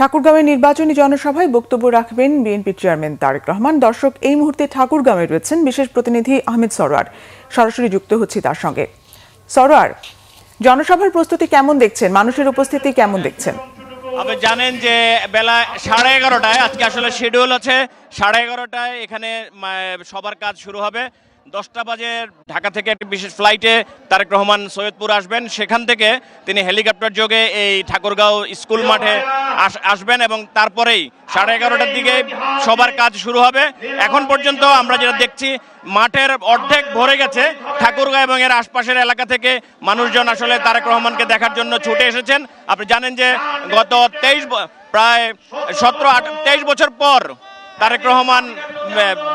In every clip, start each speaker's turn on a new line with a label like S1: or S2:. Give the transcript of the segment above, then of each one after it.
S1: ঠাকুরগাঁওয়ের নির্বাচনী জনসভায় বক্তব্য রাখবেন বিএনপি চেয়ারম্যান তারেক রহমান। দর্শক, এই মুহূর্তে ঠাকুরগাঁওয়ে রয়েছেন বিশেষ প্রতিনিধি আহমেদ সরোয়ার। সরাসরি যুক্ত হচ্ছি তার সঙ্গে। সরোয়ার, জনসভার প্রস্তুতি কেমন দেখছেন, মানুষের উপস্থিতি কেমন দেখছেন?
S2: আপনি জানেন যে বেলা 11:30টায় আজকে আসলে শিডিউল আছে 11:30টায় এখানে সবার কাজ শুরু হবে। 10টা বাজে ঢাকা থেকে একটি বিশেষ ফ্লাইটে তারেক রহমান সৈয়দপুর আসবেন। সেখান থেকে তিনি হেলিকপ্টার যোগে এই ঠাকুরগাঁও স্কুল মাঠে আসবেন এবং তারপরেই 11:30টার দিকে সবার কাজ শুরু হবে। এখন পর্যন্ত আমরা যেটা দেখছি, মাঠের অর্ধেক ভরে গেছে। ঠাকুরগাঁও এবং এর আশপাশের এলাকা থেকে মানুষজন আসলে তারেক রহমানকে দেখার জন্য ছুটে এসেছেন। আপনি জানেন যে গত প্রায় 23 বছর পর তারেক রহমান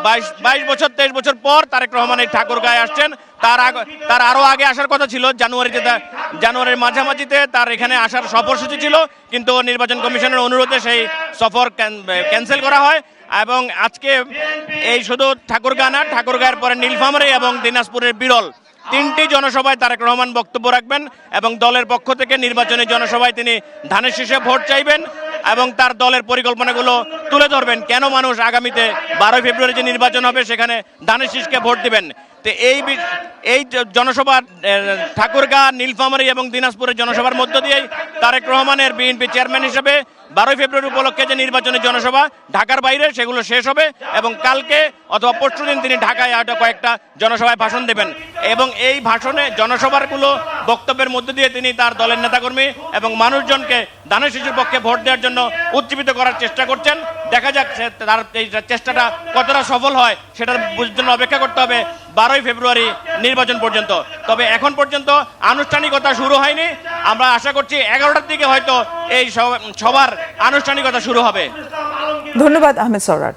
S2: 22 বছর 23 বছর পর তারেক রহমান এই ঠাকুরগাঁয়ে আসছেন। তার আরো আগে আসার কথা ছিল, জানুয়ারির মাঝামাঝিতে তার এখানে আসার সফরসূচি ছিল, কিন্তু নির্বাচন কমিশনের অনুরোধে সেই সফর ক্যান্সেল করা হয়। এবং আজকে এই শুধু ঠাকুরগাঁ না, ঠাকুরগাঁয়ের পরে নীলফামারী এবং দিনাজপুরের বিরল 3টি জনসভায় তারেক রহমান বক্তব্য রাখবেন এবং দলের পক্ষ থেকে নির্বাচনী জনসভায় তিনি ধানের শীষে ভোট চাইবেন এবং তার দলের পরিকল্পনাগুলো তুলে ধরবেন। কেন মানুষ আগামীতে 12 ফেব্রুয়ারি যে নির্বাচন হবে সেখানে ধানের শীষকে ভোট দিবেন। তো এই জনসভা ঠাকুরগাঁ, নীলফামারী এবং দিনাজপুরের জনসভার মধ্য দিয়েই তারেক রহমানের বিএনপি চেয়ারম্যান হিসেবে 12 ফেব্রুয়ারি উপলক্ষে যে নির্বাচনী জনসভা ঢাকার বাইরে সেগুলো শেষ হবে এবং কালকে অথবা পরশুদিন তিনি ঢাকায় কয়েকটা জনসভায় ভাষণ দেবেন এবং এই ভাষণে জনসভাগুলো বক্তব্যের মধ্য দিয়ে তিনি তার দলের নেতাকর্মী এবং মানুষজনকে ধানের শীষের পক্ষে ভোট দেওয়ার জন্য উজ্জীবিত করার চেষ্টা করছেন। দেখা যাক তার এই চেষ্টাটা কতটা সফল হয়, সেটার জন্য অপেক্ষা করতে হবে 12 ফেব্রুয়ারি নির্বাচন পর্যন্ত। তবে এখন পর্যন্ত আনুষ্ঠানিকতা শুরু হয়নি। আমরা আশা করছি 11টার দিকে হয়তো এই সবার আনুষ্ঠানিকতা শুরু হবে।
S1: ধন্যবাদ আহমেদ সরোয়ার।